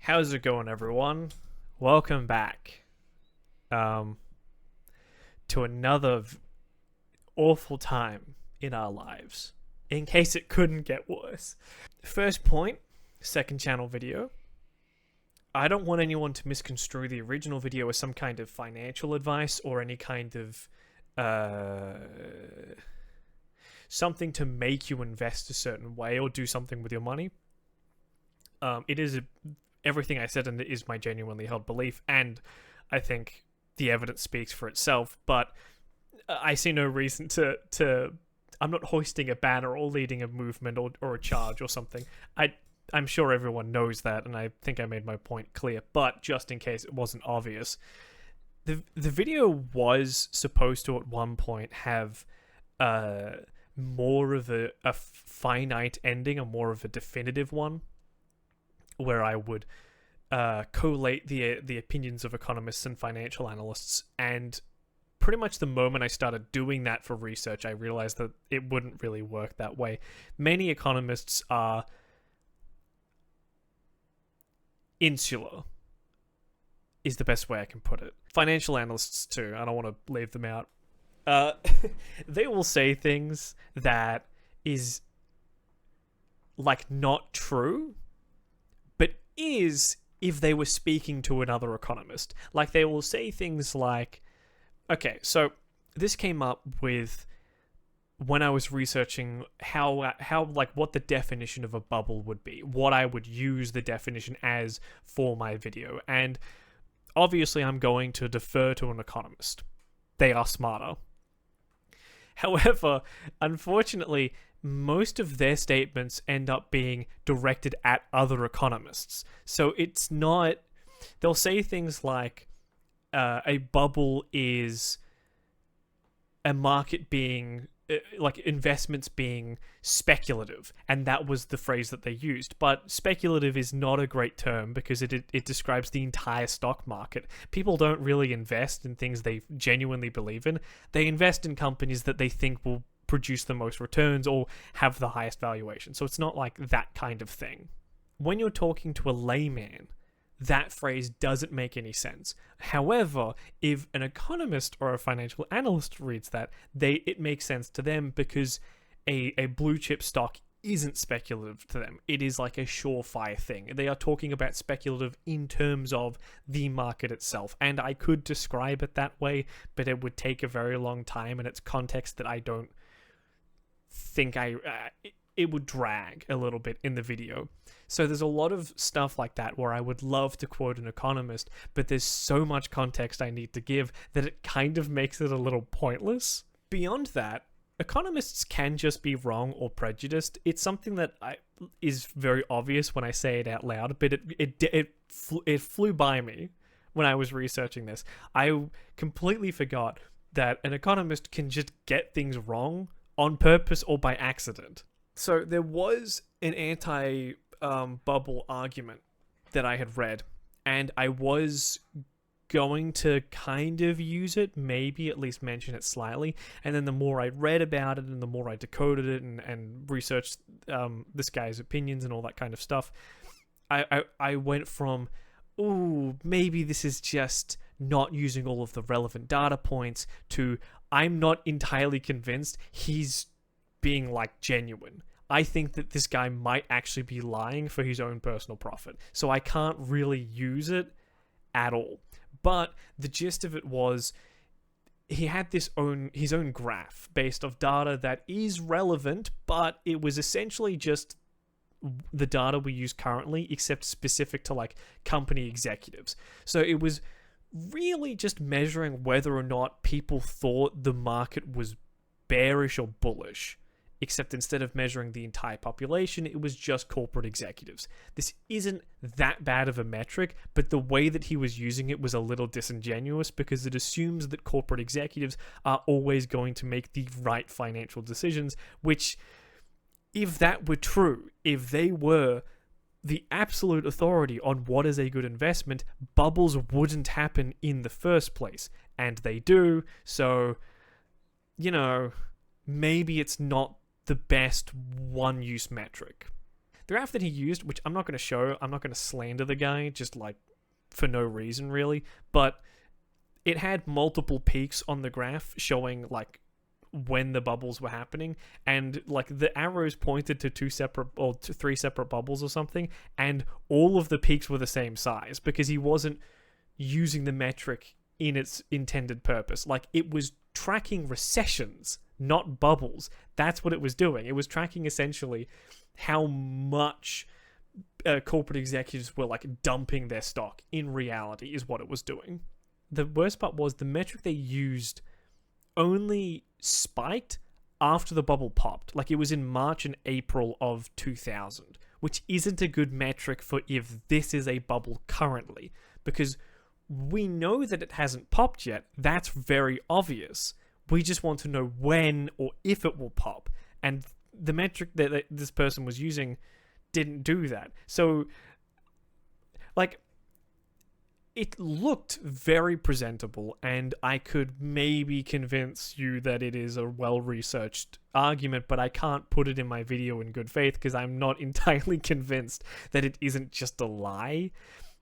How's it going, everyone? Welcome back um, to another awful time in our lives, in case it couldn't get worse. First point, second channel video. I don't want anyone to misconstrue the original video as some kind of financial advice or any kind of something to make you invest a certain way or do something with your money. It is everything I said in it is my genuinely held belief, and I think the evidence speaks for itself. But I see no reason to. I'm not hoisting a banner or leading a movement or a charge or something. I'm sure everyone knows that, and I think I made my point clear. But just in case it wasn't obvious, the video was supposed to at one point have more of a finite ending, or more of a definitive one, where I would collate the opinions of economists and financial analysts. And pretty much the moment I started doing that for research, I realized that it wouldn't really work that way. Many economists are insular, is the best way I can put it. Financial analysts too, I don't want to leave them out. They will say things that is like not true, but is if they were speaking to another economist. Like, they will say things like, okay, so this came up with when I was researching how like what the definition of a bubble would be, what I would use the definition as for my video. And obviously I'm going to defer to an economist. They are smarter. However, unfortunately, most of their statements end up being directed at other economists. So it's not... They'll say things like, a bubble is a market being... like investments being speculative, and that was the phrase that they used. But speculative is not a great term because it describes the entire stock market. People don't really invest in things they genuinely believe in. They invest in companies that they think will produce the most returns or have the highest valuation. So it's not like that kind of thing. When you're talking to a layman, that phrase doesn't make any sense. However, if an economist or a financial analyst reads that, it makes sense to them because a blue chip stock isn't speculative to them. It is like a surefire thing. They are talking about speculative in terms of the market itself. And I could describe it that way, but it would take a very long time, and it's context that I don't think it would drag a little bit in the video. So there's a lot of stuff like that where I would love to quote an economist, but there's so much context I need to give that it kind of makes it a little pointless. Beyond that, economists can just be wrong or prejudiced. It's something that is very obvious when I say it out loud, but it flew by me when I was researching this. I completely forgot that an economist can just get things wrong on purpose or by accident. So there was an anti-bubble argument that I had read, and I was going to kind of use it, maybe at least mention it slightly. And then the more I read about it and the more I decoded it and researched this guy's opinions and all that kind of stuff, I went from, ooh, maybe this is just not using all of the relevant data points, to I'm not entirely convinced he's being like genuine. I think that this guy might actually be lying for his own personal profit. So I can't really use it at all. But the gist of it was, he had his own graph based off data that is relevant, but it was essentially just the data we use currently, except specific to like company executives. So it was really just measuring whether or not people thought the market was bearish or bullish. Except instead of measuring the entire population, it was just corporate executives. This isn't that bad of a metric, but the way that he was using it was a little disingenuous because it assumes that corporate executives are always going to make the right financial decisions, which, if that were true, if they were the absolute authority on what is a good investment, bubbles wouldn't happen in the first place. And they do, so, maybe it's not the best one-use metric. The graph that he used, which I'm not going to show, I'm not going to slander the guy, just like for no reason really, but it had multiple peaks on the graph showing like when the bubbles were happening, and like the arrows pointed to two separate or to three separate bubbles or something, and all of the peaks were the same size because he wasn't using the metric in its intended purpose. Like, it was tracking recessions, not bubbles. That's what it was doing. It was tracking essentially how much corporate executives were like dumping their stock in reality is what it was doing. The worst part was the metric they used only spiked after the bubble popped. Like, it was in March and April of 2000, which isn't a good metric for if this is a bubble currently, because we know that it hasn't popped yet. That's very obvious. We just want to know when or if it will pop. And the metric that this person was using didn't do that. So, like, it looked very presentable, and I could maybe convince you that it is a well-researched argument, but I can't put it in my video in good faith because I'm not entirely convinced that it isn't just a lie.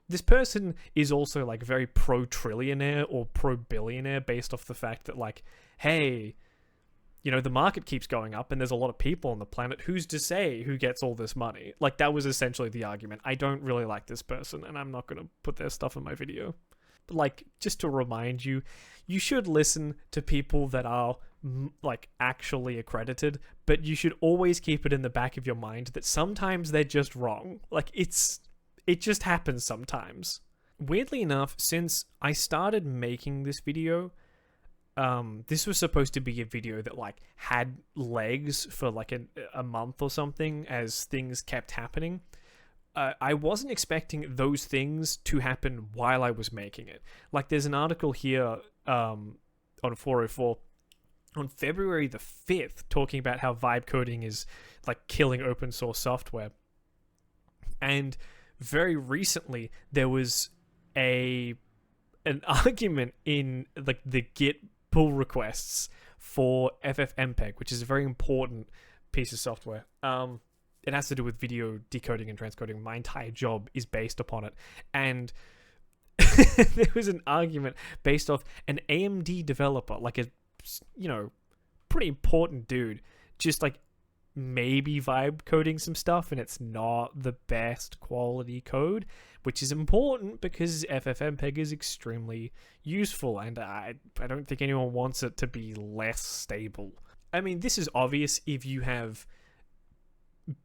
This person is also like very pro-trillionaire or pro-billionaire based off the fact that, like, hey, you know, the market keeps going up and there's a lot of people on the planet. Who's to say who gets all this money? Like, that was essentially the argument. I don't really like this person, and I'm not going to put their stuff in my video. But, like, just to remind you, you should listen to people that are, like, actually accredited, but you should always keep it in the back of your mind that sometimes they're just wrong. Like, it just happens sometimes. Weirdly enough, since I started making this video, this was supposed to be a video that like had legs for like a month or something as things kept happening. I wasn't expecting those things to happen while I was making it. Like, there's an article here on 404 on February the 5th talking about how vibe coding is like killing open source software. And very recently there was an argument in like the Git pull requests for FFmpeg, which is a very important piece of software. It has to do with video decoding and transcoding. My entire job is based upon it. And there was an argument based off an AMD developer, like a, you know, pretty important dude, just like maybe vibe coding some stuff, and it's not the best quality code, which is important because FFmpeg is extremely useful, and I don't think anyone wants it to be less stable. I mean, this is obvious if you have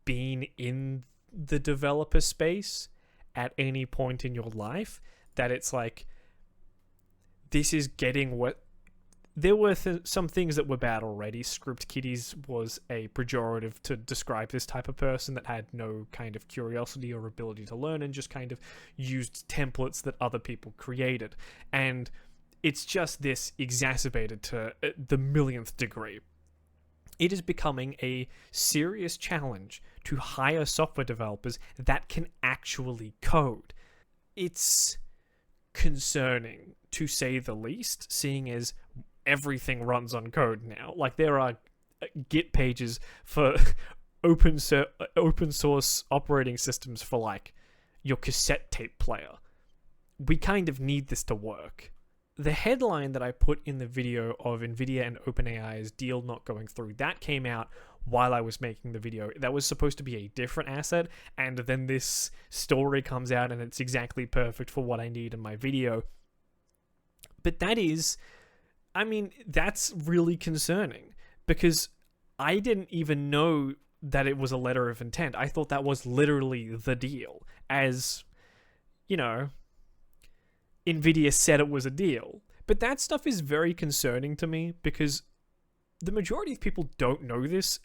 been in the developer space at any point in your life, that it's like, this is getting what... There were some things that were bad already. Script kiddies was a pejorative to describe this type of person that had no kind of curiosity or ability to learn and just kind of used templates that other people created. And it's just this exacerbated to the millionth degree. It is becoming a serious challenge to hire software developers that can actually code. It's concerning, to say the least, seeing as everything runs on code now. Like, there are Git pages for open source operating systems for like your cassette tape player. We kind of need this to work. The headline that I put in the video of NVIDIA and OpenAI's deal not going through, that came out while I was making the video. That was supposed to be a different asset, and then this story comes out and it's exactly perfect for what I need in my video. But that is... I mean, that's really concerning, because I didn't even know that it was a letter of intent. I thought that was literally the deal. As, you know, NVIDIA said it was a deal. But that stuff is very concerning to me, because the majority of people don't know this.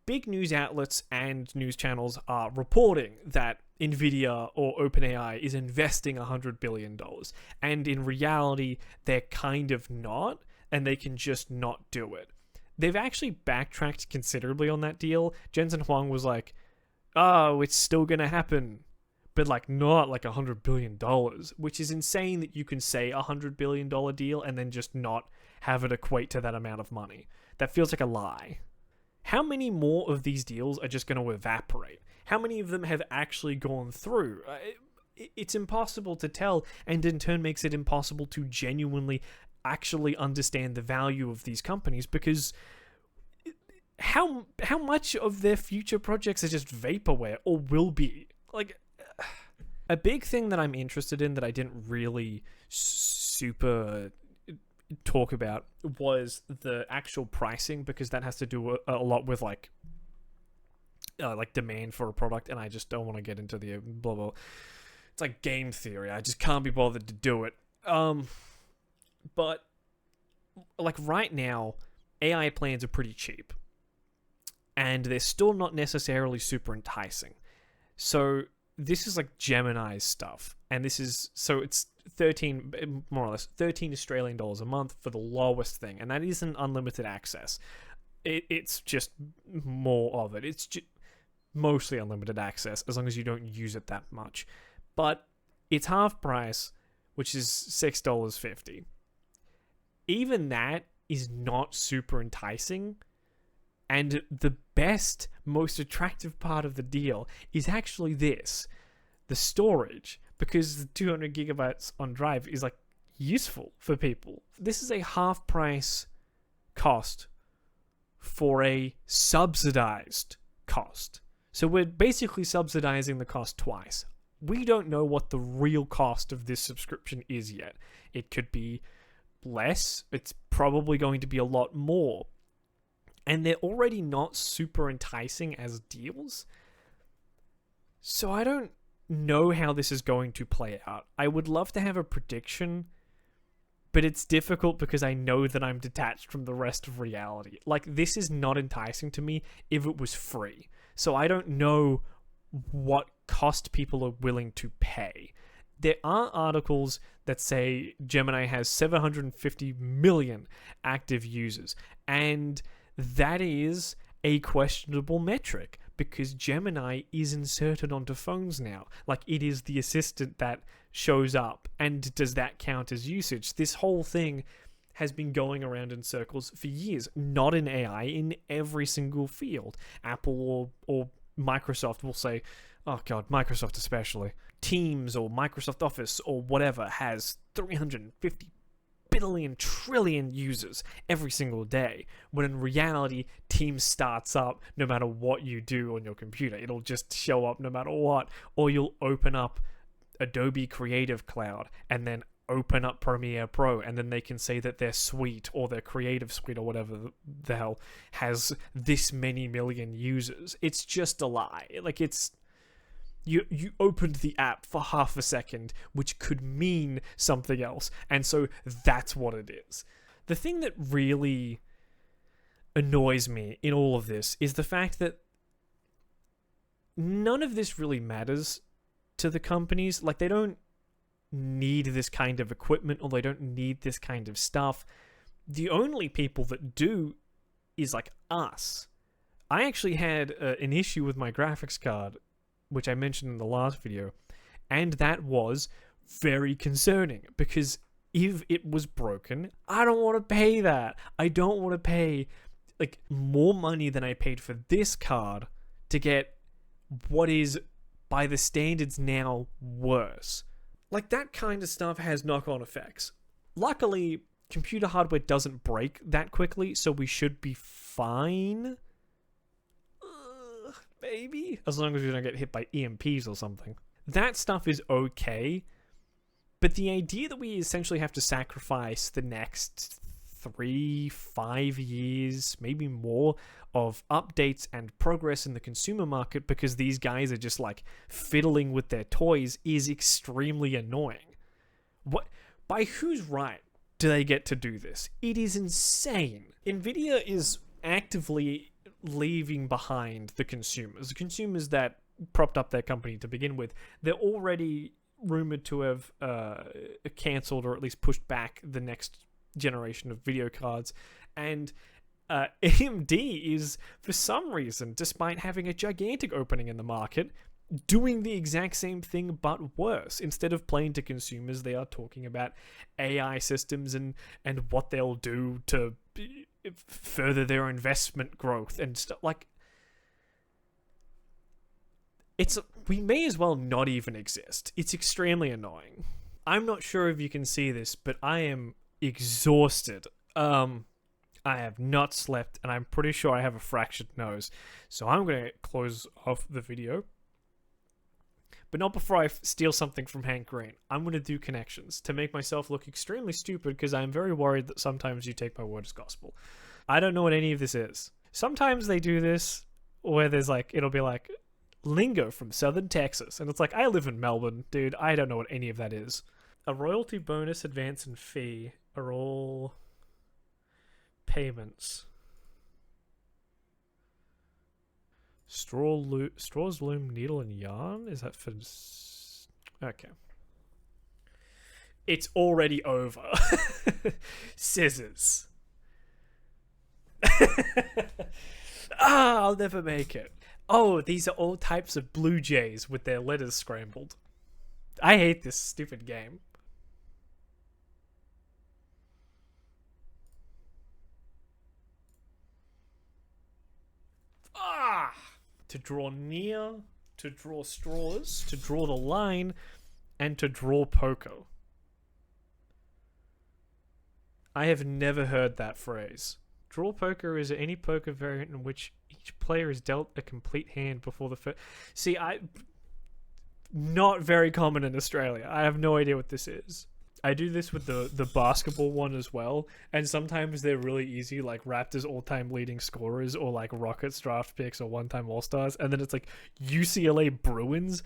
Big news outlets and news channels are reporting that NVIDIA or OpenAI is investing $100 billion. And in reality, they're kind of not, and they can just not do it. They've actually backtracked considerably on that deal. Jensen Huang was like, oh, it's still gonna happen, but like not like $100 billion, which is insane that you can say $100 billion deal and then just not have it equate to that amount of money. That feels like a lie. How many more of these deals are just going to evaporate? How many of them have actually gone through? It's impossible to tell, and in turn makes it impossible to genuinely actually understand the value of these companies, because how much of their future projects are just vaporware or will be? Like, a big thing that I'm interested in that I didn't really super talk about was the actual pricing, because that has to do a lot with like demand for a product, and I just don't want to get into the blah blah. It's like game theory. I just can't be bothered to do it. But like right now, AI plans are pretty cheap, and they're still not necessarily super enticing. So this is like Gemini's stuff, and this is, so it's 13, more or less 13 Australian dollars a month for the lowest thing, and that isn't unlimited access. It's just more of it. It's mostly unlimited access as long as you don't use it that much. But it's half price, which is $6.50. Even that is not super enticing. And the best, most attractive part of the deal is actually this: the storage, because the 200 gigabytes on drive is like useful for people. This is a half price cost for a subsidized cost. So we're basically subsidizing the cost twice. We don't know what the real cost of this subscription is yet. It could be less. It's probably going to be a lot more. And they're already not super enticing as deals. So I don't know how this is going to play out. I would love to have a prediction, but it's difficult because I know that I'm detached from the rest of reality. Like, this is not enticing to me if it was free. So I don't know what cost people are willing to pay. There are articles that say Gemini has 750 million active users, and that is a questionable metric because Gemini is inserted onto phones now. Like, it is the assistant that shows up, and does that count as usage? This whole thing has been going around in circles for years, not in AI, in every single field. Apple or Microsoft will say, oh god, Microsoft especially, Teams or Microsoft Office or whatever has 350 billion trillion users every single day, when in reality Teams starts up no matter what you do on your computer. It'll just show up no matter what. Or you'll open up Adobe Creative Cloud and then open up Premiere Pro, and then they can say that their suite or their creative suite or whatever the hell has this many million users. It's just a lie. Like, it's you opened the app for half a second, which could mean something else, and so that's what it is. The thing that really annoys me in all of this is the fact that none of this really matters to the companies. Like, they don't need this kind of equipment, or they don't need this kind of stuff. The only people that do is like us. I actually had an issue with my graphics card, which I mentioned in the last video, and that was very concerning because if it was broken, I don't want to pay that. I don't want to pay like more money than I paid for this card to get what is, by the standards now, worse. Like, that kind of stuff has knock-on effects. Luckily, computer hardware doesn't break that quickly, so we should be fine. Maybe? As long as we don't get hit by EMPs or something. That stuff is okay, but the idea that we essentially have to sacrifice the next 3-5 years, maybe more, of updates and progress in the consumer market because these guys are just like fiddling with their toys is extremely annoying. What? By whose right do they get to do this? It is insane. Nvidia is actively leaving behind the consumers that propped up their company to begin with. They're already rumored to have cancelled or at least pushed back the next generation of video cards, and AMD is, for some reason, despite having a gigantic opening in the market, doing the exact same thing but worse. Instead of playing to consumers, they are talking about AI systems and what they'll do to further their investment growth and stuff. Like, we may as well not even exist. It's extremely annoying. I'm not sure if you can see this, but I am exhausted. I have not slept, and I'm pretty sure I have a fractured nose. So I'm going to close off the video. But not before I steal something from Hank Green. I'm going to do connections to make myself look extremely stupid, because I'm very worried that sometimes you take my word as gospel. I don't know what any of this is. Sometimes they do this where there's like, it'll be like, lingo from Southern Texas. And it's like, I live in Melbourne, dude. I don't know what any of that is. A royalty bonus, advance, and fee are all payments. Straws, loom, needle, and yarn? Is that for... Okay. It's already over. Scissors. I'll never make it. Oh, these are all types of blue jays with their letters scrambled. I hate this stupid game. To draw near, to draw straws, to draw the line, and to draw poker. I have never heard that phrase. Draw poker is any poker variant in which each player is dealt a complete hand before the first... See, not very common in Australia. I have no idea what this is. I do this with the basketball one as well, and sometimes they're really easy, like Raptors all-time leading scorers, or like Rockets draft picks, or one-time All-Stars, and then it's like UCLA Bruins.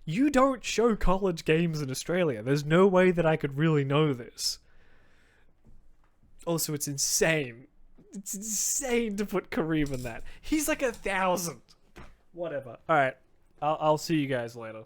You don't show college games in Australia. There's no way that I could really know this. Also, it's insane. It's insane to put Kareem in that. He's like 1,000. Whatever. Alright, I'll see you guys later.